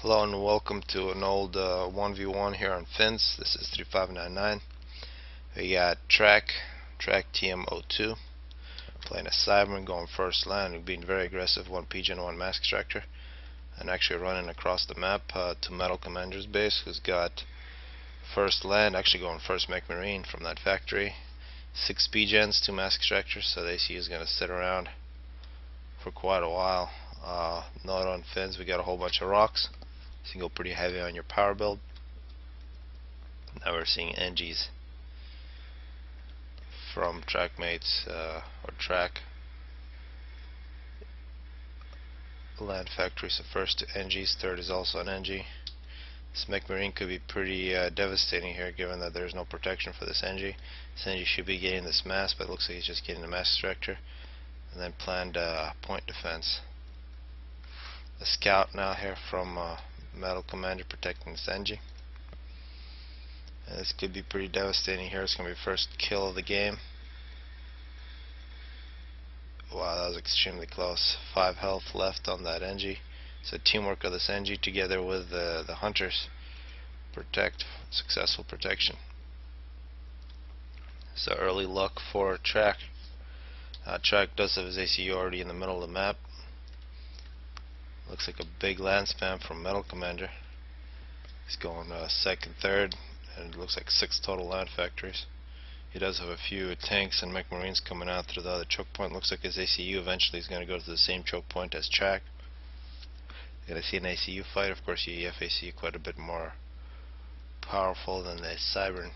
Hello and welcome to an old 1v1 here on Fins. This is 3599. We got Track TM02 playing a Cyber, going first land. We're being very aggressive, one Pigeon, one Mask Extractor, and actually running across the map to Metal Commander's base, who's got first land, actually going first Mech Marine from that factory. 6 Pigeons, 2 Mask Extractors, so the AC is going to sit around for quite a while. Not on Fins, we got a whole bunch of rocks. So you can go pretty heavy on your power build. Now we're seeing NGs from Trackmates or Track Land Factory. So first 2 NGs, third is also an NG. This Mech Marine could be pretty devastating here, given that there's no protection for this NG. This NG should be getting this mass, but it looks like he's just getting the mass extractor, and then planned point defense. The scout now here from Metal Commander protecting this NG. And this could be pretty devastating here. It's going to be first kill of the game. Wow, that was extremely close. 5 health left on that NG. So teamwork of this NG together with the hunters protect, successful protection. So early luck for Track. Track does have his ACU already in the middle of the map. Looks like a big land spam from Metal Commander. He's going second, third, and it looks like 6 total land factories. He does have a few tanks and Mech Marines coming out through the other choke point. Looks like his ACU eventually is going to go to the same choke point as Track. You're going to see an ACU fight. Of course, UEF ACU quite a bit more powerful than the Cybern.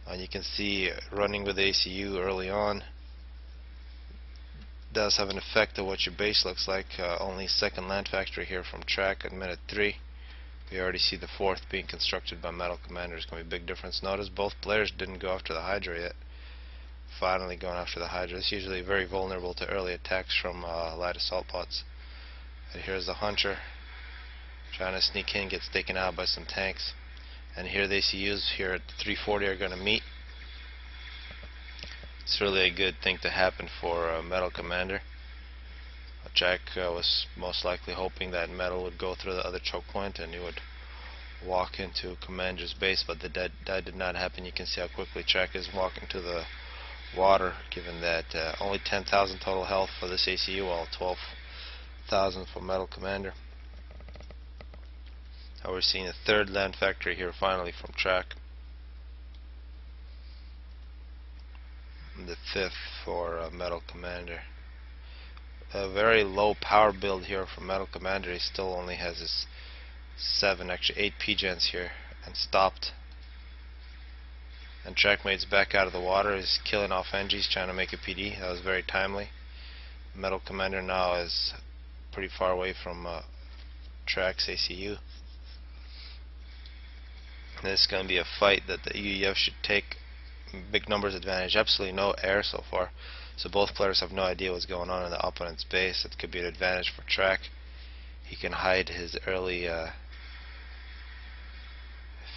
And you can see running with the ACU early on does have an effect of what your base looks like. Only second land factory here from Track at minute 3. We already see the 4th being constructed by Metal Commander. It's going to be a big difference. Notice both players didn't go after the Hydra yet. Finally going after the Hydra. It's usually very vulnerable to early attacks from light assault bots. And here's the Hunter trying to sneak in, gets taken out by some tanks. And here the ACUs here at 340 are going to meet. It's really a good thing to happen for Metal Commander. Jack was most likely hoping that Metal would go through the other choke point and he would walk into Commander's base, but that did not happen. You can see how quickly Jack is walking to the water, given that only 10,000 total health for this ACU, while 12,000 for Metal Commander. Now we're seeing a 3rd land factory here finally from Track. The 5th for Metal Commander. A very low power build here from Metal Commander. He still only has his 7, actually 8 P-gens here and stopped. And Trackmate's back out of the water. He's killing off NGs, trying to make a PD. That was very timely. Metal Commander now is pretty far away from Track's ACU. And this is going to be a fight that the UEF should take big numbers advantage. Absolutely no air so far, so both players have no idea what's going on in the opponent's base. It could be an advantage for Track. He can hide his early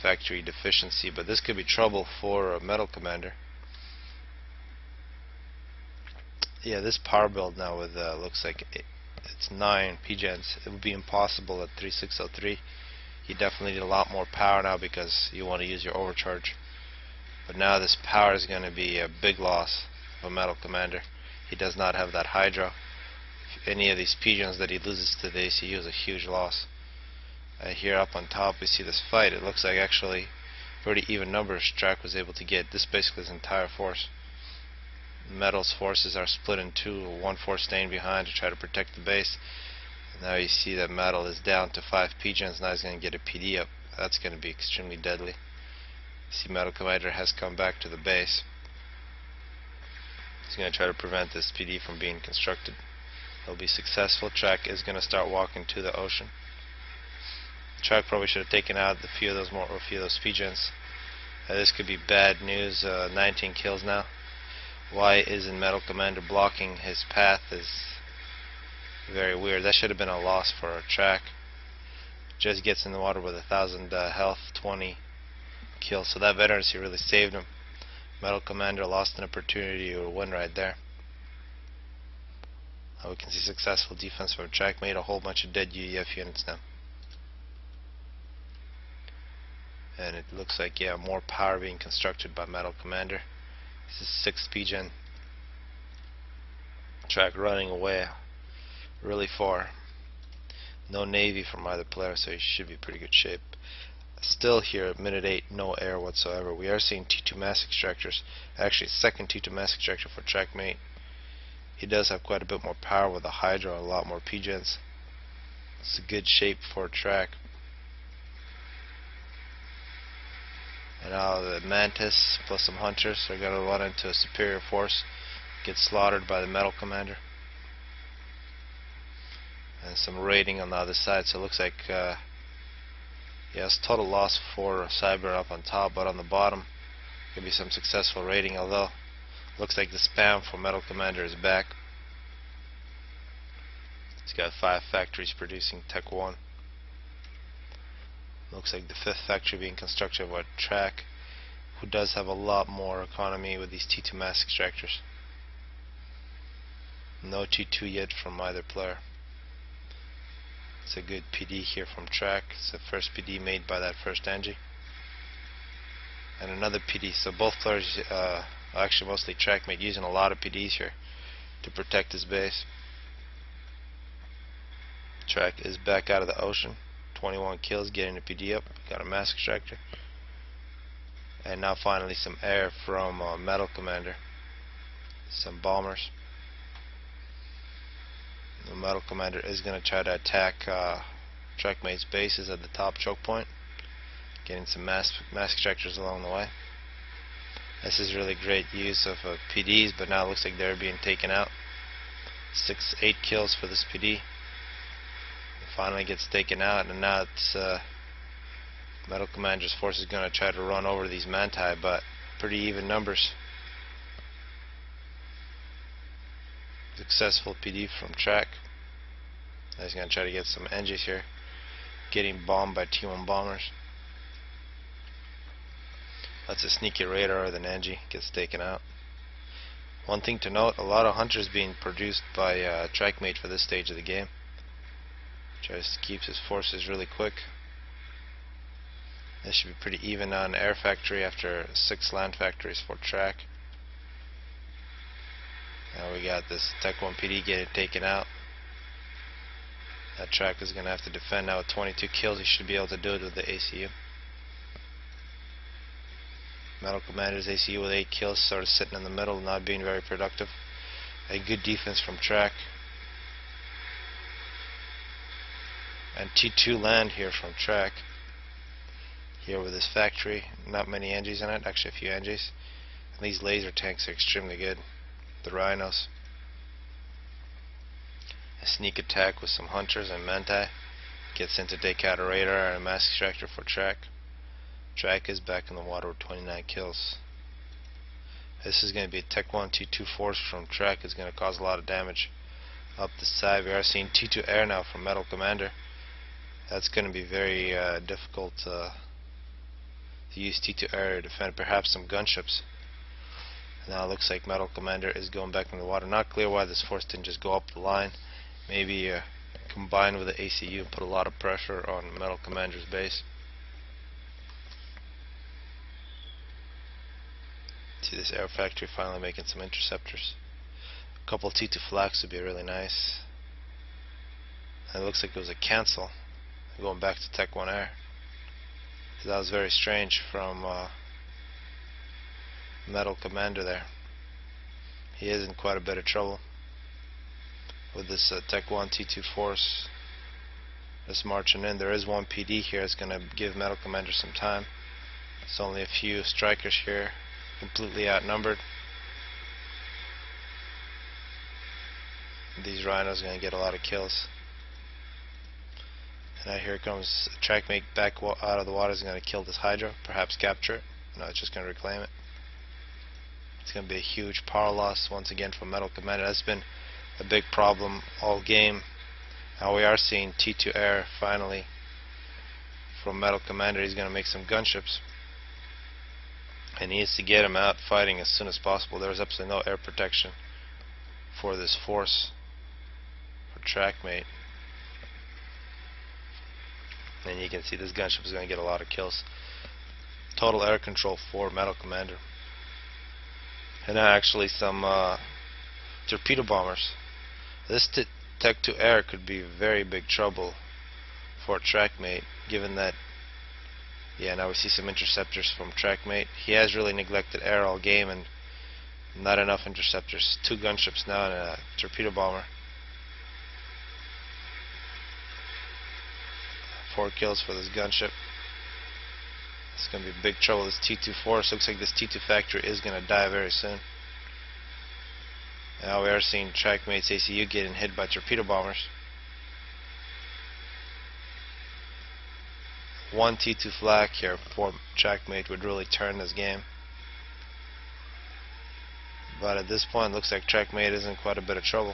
factory deficiency, but this could be trouble for Metal Commander. Yeah, this power build now with looks like it's 9 P-gens. It would be impossible at 3603. You definitely need a lot more power now because you want to use your overcharge. But now this power is going to be a big loss for Metal Commander. He does not have that Hydra. If any of these Pigeons that he loses to the ACU is a huge loss. Here up on top we see this fight. It looks like actually pretty even numbers. Track was able to get this basically his entire force. Metal's forces are split in 2, one force staying behind to try to protect the base. And now you see that Metal is down to 5 Pigeons. Now he's going to get a PD up. That's going to be extremely deadly. See, Metal Commander has come back to the base. He's going to try to prevent this PD from being constructed. He'll be successful. Track is going to start walking to the ocean. Track probably should have taken out a few of those Pigeons. This could be bad news. 19 kills now. Why isn't Metal Commander blocking his path is very weird. That should have been a loss for Track. Just gets in the water with 1,000 health, 20 kills. So that veterancy really saved him. Metal Commander lost an opportunity to win right there. We can see successful defense from Track. Made a whole bunch of dead UEF units now. and it looks like, yeah, more power being constructed by Metal Commander. This is 6 PGen track running away really far. No Navy from either player, so he should be pretty good shape. Still here at minute 8, no air whatsoever. We are seeing T2 mass extractors. Actually, second T2 mass extractor for Trackmate. He does have quite a bit more power with the Hydra, a lot more PGens. It's a good shape for track. And now the Mantis plus some Hunters are going to run into a superior force, get slaughtered by the Metal Commander. And some raiding on the other side, so it looks like yes, total loss for Cyber up on top, but on the bottom could be some successful raiding, although looks like the spam for Metal Commander is back. He's got 5 factories producing Tech 1. Looks like the 5th factory being constructed by Track, who does have a lot more economy with these T2 mass extractors. No T2 yet from either player. It's a good PD here from Track. It's the first PD made by that first Angie. And another PD. So both players, actually mostly Trackmate, using a lot of PDs here to protect his base. Track is back out of the ocean. 21 kills, getting the PD up. Got a mass extractor. And now finally some air from Metal Commander. Some bombers. The Metal Commander is going to try to attack Trackmate's bases at the top choke point, getting some mass extractors along the way. This is really great use of PDs, but now it looks like they're being taken out. 8 kills for this PD. It finally gets taken out, and now it's Metal Commander's force is going to try to run over these Manti, but pretty even numbers. Successful PD from Track. He's going to try to get some NGs here, getting bombed by T1 bombers. That's a sneaky radar than NG, gets taken out. One thing to note, a lot of Hunters being produced by Trackmate for this stage of the game. Tries to keep his forces really quick. This should be pretty even on Air Factory after 6 land factories for Track. Now we got this Tech 1 PD getting taken out. That Track is going to have to defend now with 22 kills. He should be able to do it with the ACU. Metal Commander's ACU with 8 kills, sort of sitting in the middle, not being very productive. A good defense from Track. And T2 land here from Track. Here with his factory. Not many NGs in it, actually a few NGs. And these laser tanks are extremely good. The Rhinos. A sneak attack with some Hunters and Manti. Gets into take out a radar and a mass extractor for Track. Track is back in the water with 29 kills. This is going to be a Tech 1 T2 force from Track. Is going to cause a lot of damage up the side. We are seeing T2 air now from Metal Commander. That's going to be very difficult to use T2 air to defend perhaps some gunships. Now it looks like Metal Commander is going back in the water. Not clear why this force didn't just go up the line. Maybe combine with the ACU and put a lot of pressure on Metal Commander's base. See this Air Factory finally making some interceptors. A couple T2 flags would be really nice. And it looks like it was a cancel. Going back to Tech 1 Air. So that was very strange from Metal Commander there. He is in quite a bit of trouble with this Tech 1 T2 force that's marching in. There is one PD here that's going to give Metal Commander some time. It's only a few strikers here, completely outnumbered. These Rhinos are going to get a lot of kills. And now here comes Trackmate back out of the water. Is going to kill this Hydra, perhaps capture it. No, it's just going to reclaim it. It's going to be a huge power loss once again from Metal Commander. That's been a big problem all game. Now we are seeing T2 air finally from Metal Commander. He's going to make some gunships. And he needs to get him out fighting as soon as possible. There was absolutely no air protection for this force for Trackmate. And you can see this gunship is going to get a lot of kills. total air control for Metal Commander. And now actually some torpedo bombers. This tech to air could be very big trouble for Trackmate, given that, yeah, now we see some interceptors from Trackmate. He has really neglected air all game and not enough interceptors. 2 gunships now and a torpedo bomber. 4 kills for this gunship. It's going to be big trouble. This T2 force looks like this T2 factory is going to die very soon. Now we are seeing Trackmate's ACU getting hit by torpedo bombers. 1 T2 flak here for Trackmate would really turn this game. But at this point, it looks like Trackmate is in quite a bit of trouble.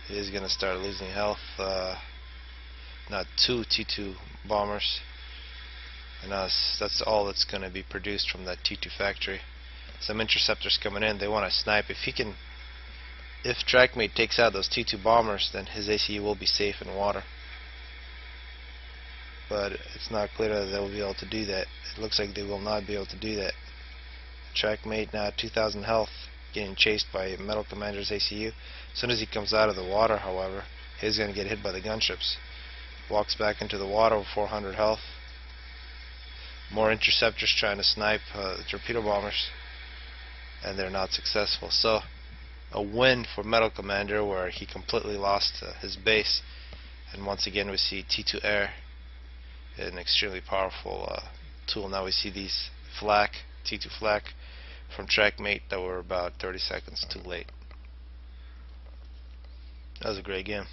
He is going to start losing health. Now 2 T2 bombers. And that's all that's going to be produced from that T2 factory. Some interceptors coming in. They want to snipe. If Trackmate takes out those T2 bombers, then his ACU will be safe in water. But it's not clear that they'll be able to do that. It looks like they will not be able to do that. Trackmate now at 2,000 health, getting chased by Metal Commander's ACU. As soon as he comes out of the water, however, he's going to get hit by the gunships. Walks back into the water with 400 health. More interceptors trying to snipe the torpedo bombers, and they're not successful. So a win for Metal Commander, where he completely lost his base. And once again we see T2 air, an extremely powerful tool. Now we see these T2 flak from Trackmate that were about 30 seconds too late. That was a great game.